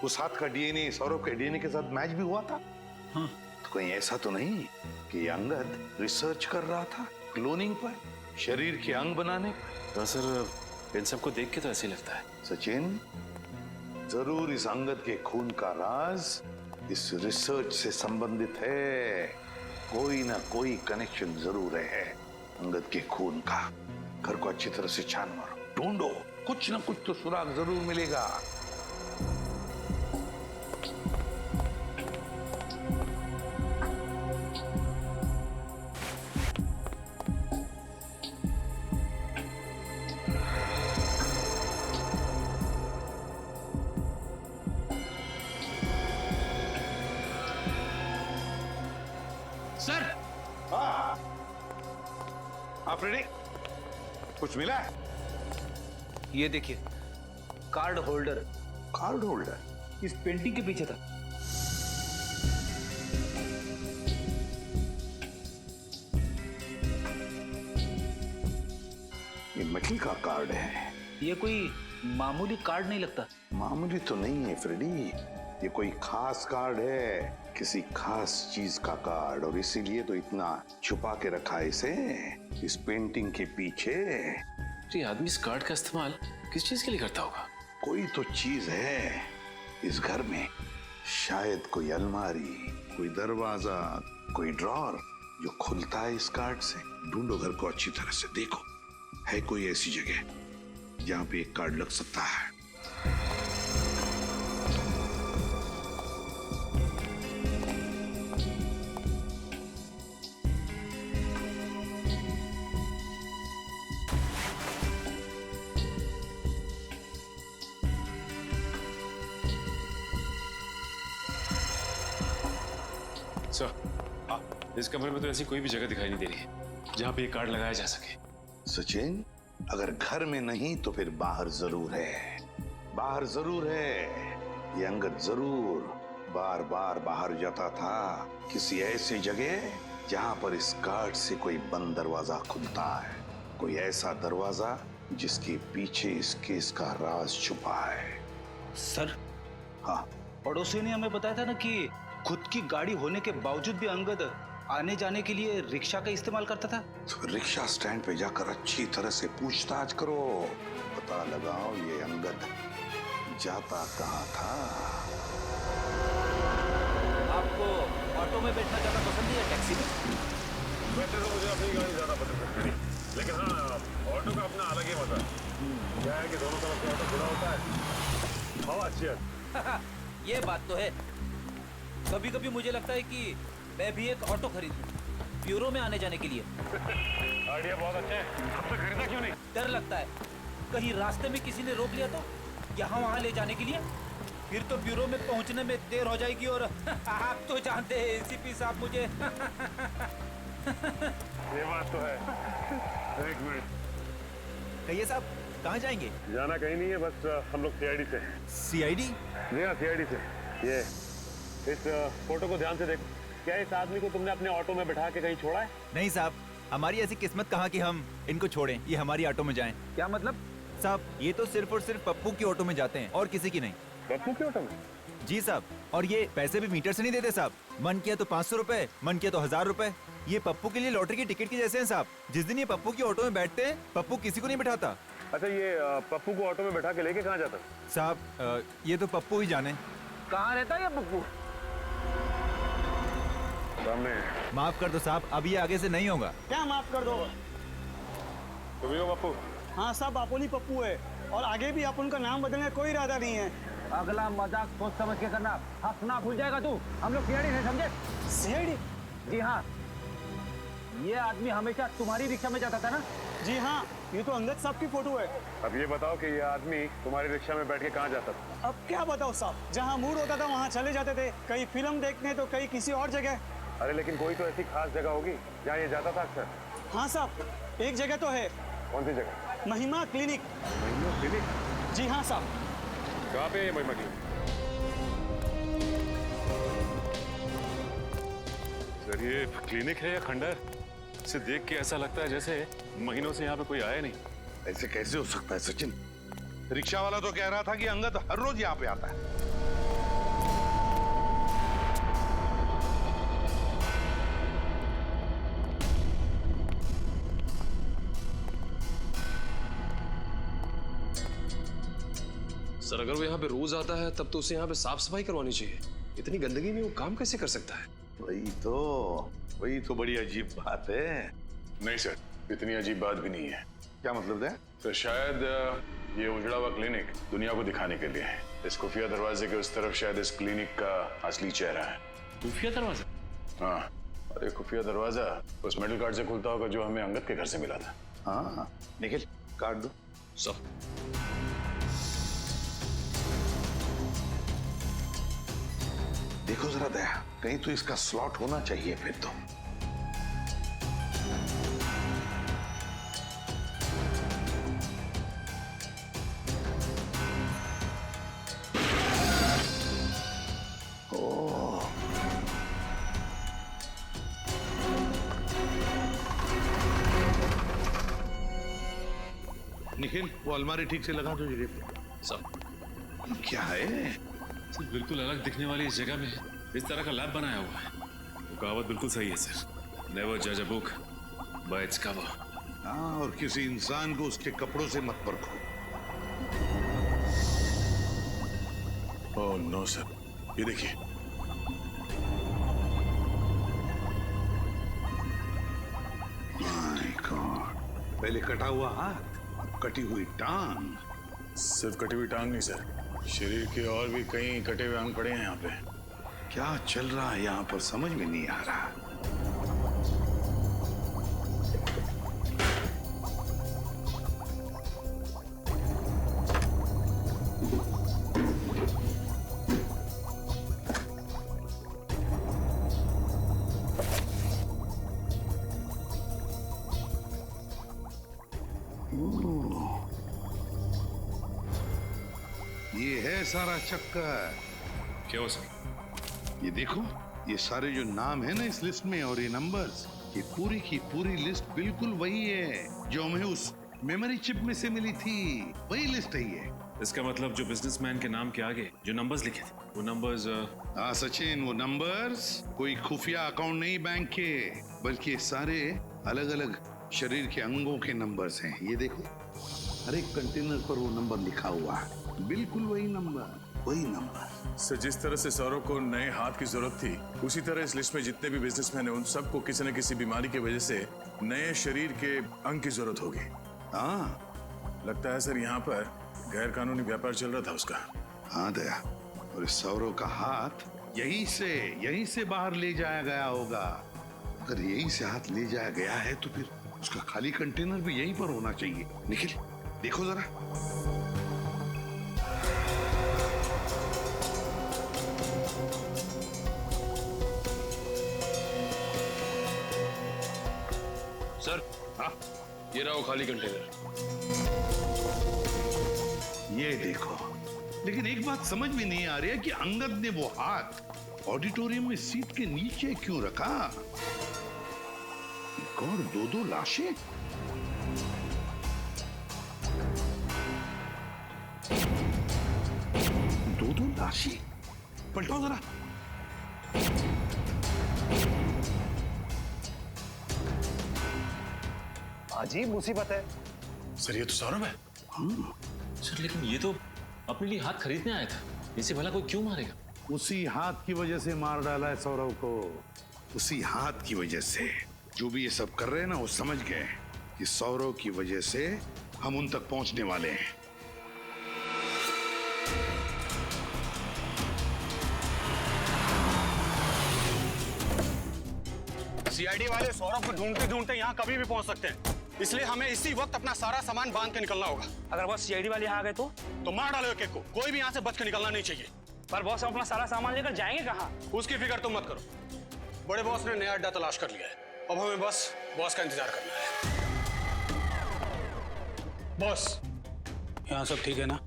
उस हाथ का DNA सौरभ के DNA के साथ मैच भी हुआ था। हाँ। तो कहीं ऐसा तो नहीं कि कि अंगद रिसर्च कर रहा था क्लोनिंग पर, शरीर के अंग बनाने पर। हाँ सर, इन सबको देख के तो ऐसे ही लगता है। सचिन, जरूर इस अंगद के खून का राज इस रिसर्च से संबंधित है। कोई ना कोई कनेक्शन जरूर है अंगद के खून का। घर को अच्छी तरह से छान मारो, ढूंढो, कुछ ना कुछ तो सुराग जरूर मिलेगा। सर, आप रेडी? कुछ मिला है? ये देखिए, कार्ड होल्डर। कार्ड होल्डर इस पेंटिंग के पीछे था। ये मेटल का कार्ड है। ये कोई मामूली कार्ड नहीं लगता। मामूली तो नहीं है फ्रेडी, ये कोई खास कार्ड है, किसी खास चीज का कार्ड, और इसीलिए तो इतना छुपा के रखा है इसे इस पेंटिंग के पीछे। ये आदमी इस कार्ड का इस्तेमाल किस चीज के लिए करता होगा? कोई तो चीज है इस घर में, शायद कोई अलमारी, कोई दरवाजा, कोई ड्रॉर जो खुलता है इस कार्ड से। ढूंढो घर को अच्छी तरह से, देखो है कोई ऐसी जगह जहां पे एक कार्ड लग सकता है। सर, इस कमरे में तो ऐसी कोई भी जगह दिखाई नहीं दे रही है जहां पे ये कार्ड लगाया जा सके। सचिन, अगर घर में नहीं तो फिर बाहर जरूर है। बाहर जरूर है। ये अंगद जरूर बार बार बाहर जाता था, किसी ऐसी जगह जहां पर इस कार्ड से कोई बंद दरवाजा खुलता है, कोई ऐसा दरवाजा जिसके पीछे इस केस का राज छुपा है। सर, हाँ, पड़ोसियों ने हमें बताया था ना कि खुद की गाड़ी होने के बावजूद भी अंगद आने जाने के लिए रिक्शा का इस्तेमाल करता था। तो रिक्शा स्टैंड पे जाकर अच्छी तरह से पूछताछ करो, पता लगाओ ये अंगद जाता कहाँ था। आपको ऑटो में बैठना ज्यादा पसंद है या टैक्सी में? वैसे तो मुझे अपनी गाड़ी ज्यादा पसंद है, लेकिन हाँ, ऑटो का अपना अलग ही मजा है। क्या है कि दोनों तरफ से ऑटो खुला होता है, हवा अच्छी है। ये बात तो है। कभी कभी मुझे लगता है कि मैं भी एक ऑटो खरीदूं, ब्यूरो में आने जाने के लिए। आइडिया बहुत अच्छा है, अब तक खरीदा क्यों नहीं? डर लगता है कहीं रास्ते में किसी ने रोक लिया तो, यहाँ वहाँ ले जाने के लिए, फिर तो ब्यूरो में पहुँचने में देर हो जाएगी। और आप तो जानते हैं एसीपी साहब मुझे ये बात तो है। एक मिनट, कहिए साहब, कहाँ जाएंगे? जाना कहीं नहीं है, बस हम लोग सीआईडी से। सीआईडी? जी हाँ, सीआईडी से। ये इस फोटो को ध्यान से देखो। क्या इस आदमी को तुमने अपने ऑटो में बैठा के कहीं छोड़ा है? नहीं साहब, हमारी ऐसी किस्मत कहाँ कि हम इनको छोड़ें, ये हमारी ऑटो में जाएं। क्या मतलब? साहब, ये तो सिर्फ और सिर्फ पप्पू की ऑटो में जाते हैं और किसी की नहीं। पप्पू की ऑटो में? जी साहब, और ये पैसे भी मीटर से नहीं देते साहब। मन किया तो 500 रुपए, मन किया तो 1000 रुपए। ये पप्पू के लिए लॉटरी की टिकट के जैसे हैं साहब। जिस दिन ये पप्पू की ऑटो में बैठते हैं, पप्पू किसी को नहीं बैठाता। अच्छा, ये पप्पू को ऑटो में बैठा के लेके कहाँ जाता? साहब, ये तो पप्पू ही जाने। कहाँ रहता है ये पप्पू? सामने। माफ कर दो साहब, अब ये आगे से नहीं होगा। क्या माफ कर दो? तुम ही हो पप्पू? हाँ साहब, अपन ही पप्पू है, और आगे भी अपन का नाम बदलने का कोई इरादा नहीं है। अगला मजाक सोच समझ के करना, हंसना भूल जाएगा तू। हम लोग सीआईडी से, समझे? सीआईडी? जी हाँ, ये आदमी हमेशा तुम्हारी रिक्शा में जाता था ना? जी हाँ, ये तो अंगद साहब की फोटो है। अब ये बताओ कि ये आदमी तुम्हारी रिक्शा में बैठ के कहाँ जाता था? अब क्या बताओ साहब, जहाँ मूड होता था वहाँ चले जाते थे, कहीं फिल्म देखने तो कहीं किसी और जगह। अरे लेकिन कोई तो ऐसी खास जगह होगी जहाँ ये जाता था अक्सर। हाँ साहब, एक जगह तो है। कौन सी जगह? महिमा क्लिनिक। महिमा क्लिनिक? जी हाँ साहब। कहाँ पे है ये महिमा क्लिनिक? सर, ये क्लिनिक है या खंडर? इसे देख के ऐसा लगता है जैसे महीनों से यहाँ पे कोई आया नहीं। ऐसे कैसे हो सकता है सचिन? रिक्शा वाला तो कह रहा था कि अंगद हर रोज यहाँ पे आता है। सर अगर वो यहाँ पे रोज आता है तब तो उसे यहाँ पे साफ सफाई करवानी चाहिए। इतनी गंदगी में वो काम कैसे कर सकता है? वही तो बड़ी अजीब बात है। नहीं सर, इतनी अजीब बात भी नहीं है। क्या मतलब है? सर शायद ये उजड़ा हुआ क्लिनिक दुनिया को दिखाने के लिए है। इस खुफिया दरवाजे के उस तरफ शायद इस क्लिनिक का असली चेहरा है। खुफिया दरवाजा? हाँ, और एक खुफिया दरवाजा उस मेटल कार्ड से खुलता होगा जो हमें अंगद के घर से मिला था। हाँ, निखिल कार्ड दो। सर देखो जरा दया, कहीं तो इसका स्लॉट होना चाहिए फिर तो। निखिल, वो अलमारी ठीक से लगा दो जगह पे। सब क्या है? सर बिल्कुल अलग दिखने वाली इस जगह में इस तरह का लैब बनाया हुआ है। वो कहावत बिल्कुल सही है सर, नेवर जज a book by its cover. हाँ, और किसी इंसान को उसके कपड़ों से मत परखो। ओह नो सर, ये देखिए। माय गॉड, पहले कटा हुआ हाथ, कटी हुई टांग। सिर्फ कटी हुई टांग नहीं सर, शरीर के और भी कई कटे हुए अंग पड़े हैं यहाँ पे। क्या चल रहा है यहाँ पर समझ में नहीं आ रहा। ये है सारा चक्कर। क्या हो सर? ये देखो, ये सारे जो नाम है ना इस लिस्ट में और ये नंबर्स, ये पूरी की पूरी लिस्ट बिल्कुल वही है जो हमें उस मेमोरी चिप में से मिली थी। वही लिस्ट है ये। इसका मतलब जो बिजनेसमैन के नाम के आगे जो नंबर्स लिखे थे वो नंबर्स। हाँ सचिन, वो नंबर्स कोई खुफिया अकाउंट नहीं बैंक के, बल्कि ये सारे अलग अलग शरीर के अंगों के नंबर्स हैं। ये देखो, हर एक कंटेनर पर वो नंबर लिखा हुआ है, बिल्कुल वही नंबर, वही नंबर। सर जिस तरह से सौरव को नए हाथ की जरूरत थी, उसी तरह इस लिस्ट में जितने भी बिजनेसमैन हैं उन सबको किसी न किसी बीमारी की वजह से नए शरीर के अंग की जरूरत होगी। हाँ, लगता है सर यहाँ पर गैर कानूनी व्यापार चल रहा था उसका। हाँ दया, और इस सौरव का हाथ यहीं से बाहर ले जाया गया होगा। अगर यहीं से हाथ ले जाया गया है तो फिर उसका खाली कंटेनर भी यहीं पर होना चाहिए। निखिल देखो जरा। सर हाँ, ये रहा वो खाली कंटेनर। ये देखो, लेकिन एक बात समझ में नहीं आ रही है कि अंगद ने वो हाथ ऑडिटोरियम में सीट के नीचे क्यों रखा? एक और दो लाशें। दो लाशें, पलटो जरा। अजीब मुसीबत है। सर ये तो सौरभ है। सर लेकिन ये तो अपने लिए हाथ खरीदने आया था, इसे भला कोई क्यों मारेगा? उसी हाथ की वजह से मार डाला है सौरव को, उसी हाथ की वजह से। जो भी ये सब कर रहे हैं ना, वो समझ गए कि सौरव की वजह से हम उन तक पहुंचने वाले हैं। सीआईडी वाले सौरभ को ढूंढते ढूंढते यहाँ कभी भी पहुंच सकते हैं, इसलिए हमें इसी वक्त अपना सारा सामान बांध के निकलना होगा। अगर बॉस सीआईडी वाले यहाँ आ गए तो मार डालो एक एक को, कोई भी यहाँ से बच के निकलना नहीं चाहिए। पर बॉस हम अपना सारा सामान लेकर जाएंगे कहाँ? उसकी फिक्र तुम मत करो, बड़े बॉस ने नया अड्डा तलाश कर लिया है, अब हमें बस बॉस का इंतजार करना है। बॉस, यहाँ सब ठीक है ना?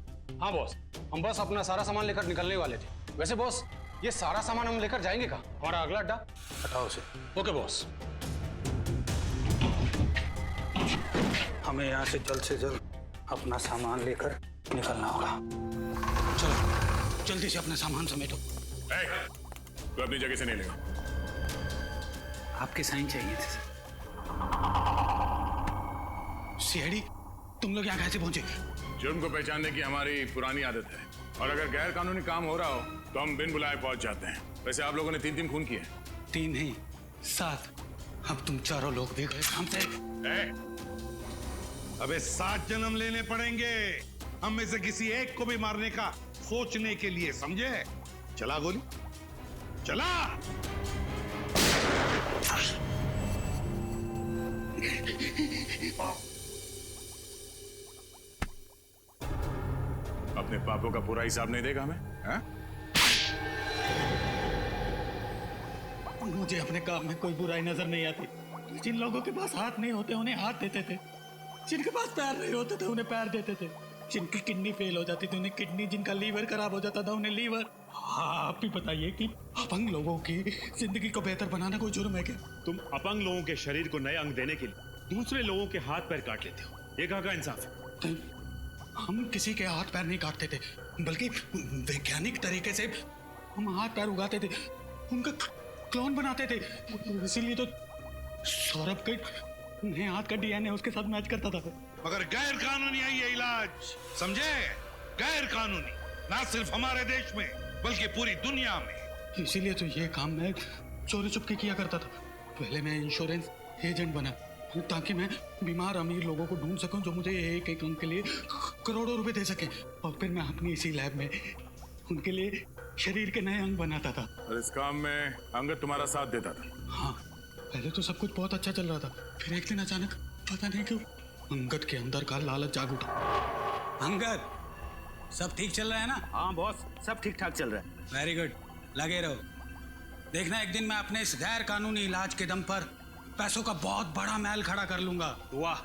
हाँ बॉस, हम बस अपना सारा सामान लेकर निकलने वाले थे। वैसे बॉस, ये सारा सामान हम लेकर जाएंगे कहाँ? हमारा अगला अड्डा हटाओ उसे। ओके बॉस, हमें यहाँ से जल्द अपना सामान लेकर निकलना होगा। चलो जल्दी से अपना सामान समेटो। तो अपनी जगह से नहीं लेगा। आपके साइन चाहिए थे। सीआईडी, तुम लोग यहाँ कैसे पहुंचे? जुर्म को पहचानने की हमारी पुरानी आदत है, और अगर गैर कानूनी काम हो रहा हो तो हम बिन बुलाए पहुंच जाते हैं। वैसे आप लोगों ने 3 खून किए। 3 नहीं 7। अब तुम चारों लोग भी गए काम से। अबे 7 जन्म लेने पड़ेंगे हम में से किसी एक को भी मारने का सोचने के लिए, समझे? चला गोली, चला। अपने पापों का पूरा हिसाब नहीं देगा हमें, हैं? मुझे अपने काम में कोई बुराई नजर नहीं आती। जिन लोगों के पास हाथ नहीं होते उन्हें हाथ देते थे, जिनके पास पैर नहीं होते थे उन्हें पैर देते थे, जिनकी किडनी फेल हो जाती थी उन्हें किडनी, जिनका लीवर खराब हो जाता था उन्हें लीवर। आप भी बताइए कि अपंग लोगों की जिंदगी को बेहतर बनाना कोई जुर्म है क्या? तुम अपंग लोगों के शरीर को नए अंग देने के लिए दूसरे लोगों के हाथ पैर काट लेते हो, ये कहाँ का इंसाफ है? हम किसी के हाथ पैर नहीं काटते थे, बल्कि वैज्ञानिक तरीके से हम हाथ पैर उगाते थे, उनका क्लोन बनाते थे। इसीलिए तो सौरभ के नए हाथ का डीएनए उसके साथ मैच करता था। मगर गैर कानूनी है ये इलाज, समझे? गैर कानूनी, ना सिर्फ हमारे देश में बल्कि पूरी दुनिया में। इसीलिए तो ये काम मैं चोरी चुपके किया करता था। पहले मैं इंश्योरेंस एजेंट बना ताकि मैं बीमार अमीर लोगों को ढूंढ सकूं जो मुझे एक अंग के लिए करोड़ों रुपए दे सके, और फिर मैं अपनी इसी लैब में उनके लिए शरीर के नए अंग बनाता था। और इस काम में अंगद तुम्हारा साथ देता था? हाँ, पहले तो सब कुछ बहुत अच्छा चल रहा था, फिर एक दिन अचानक पता नहीं क्यों अंगद के अंदर का लालच जाग उठा। अंगद, सब ठीक चल रहा है ना? हाँ बॉस, सब ठीक ठाक चल रहा है। वेरी गुड, लगे रहो। देखना एक दिन मैं अपने इस गैर कानूनी इलाज के दम पर पैसों का बहुत बड़ा महल खड़ा कर लूंगा। वाह,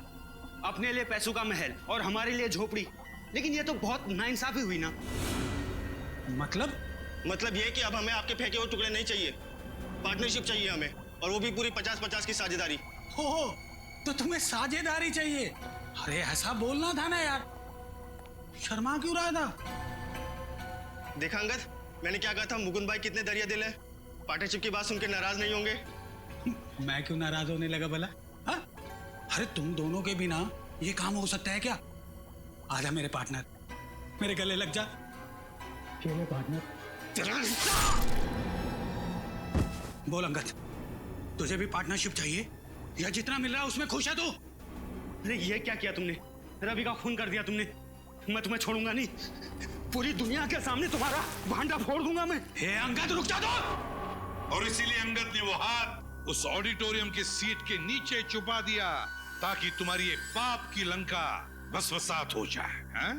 अपने लिए पैसों का महल और हमारे लिए झोपड़ी। लेकिन ये तो बहुत नाइंसाफी हुई ना। मतलब ये कि अब हमें आपके फेंके हुए टुकड़े नहीं चाहिए, पार्टनरशिप चाहिए हमें, और वो भी पूरी 50-50 की साझेदारी। हो, तो तुम्हें साझेदारी चाहिए? अरे ऐसा बोलना था ना यार, शर्मा क्यों रहा था? देखा अंगद, मैंने क्या कहा था? मुकुंद भाई कितने दरिया दिल है। पार्टनरशिप की बात सुन के नाराज नहीं होंगे? मैं क्यों नाराज होने लगा भला? हाँ? अरे तुम दोनों के बिना ये काम हो सकता है क्या? आजा मेरे पार्टनर, मेरे गले लग जा। चलो पार्टनर। बोल अंगद, तुझे भी पार्टनरशिप चाहिए या जितना मिल रहा है उसमें खुश है तू? अरे ये क्या किया तुमने? रवि का खून कर दिया तुमने। मैं तुम्हें छोड़ूंगा नहीं, पूरी दुनिया के सामने तुम्हारा भांडा फोड़ दूंगा मैं। हे अंगद, रुक जा दो। और इसीलिए अंगद ने वो हाथ उस ऑडिटोरियम की सीट के नीचे छुपा दिया ताकि तुम्हारी ये पाप की लंका भस्मसात हो जाए। हैं?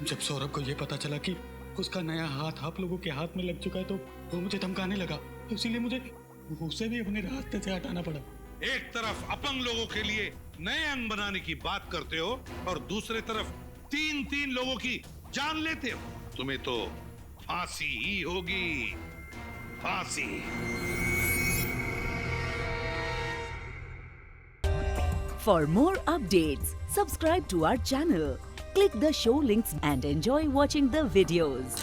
जब सौरभ को ये पता चला कि उसका नया हाथ आप लोगों के हाथ में लग चुका है तो वो मुझे धमकाने लगा, इसीलिए मुझे उसे भी अपने रास्ते से हटाना पड़ा। एक तरफ अपंग लोगों के लिए नए अंग बनाने की बात करते हो और दूसरी तरफ 3 लोगों की जान लेते हो। तुम्हें तो फांसी ही होगी, फांसी। For more updates, subscribe to our channel, click the show links and enjoy watching the videos.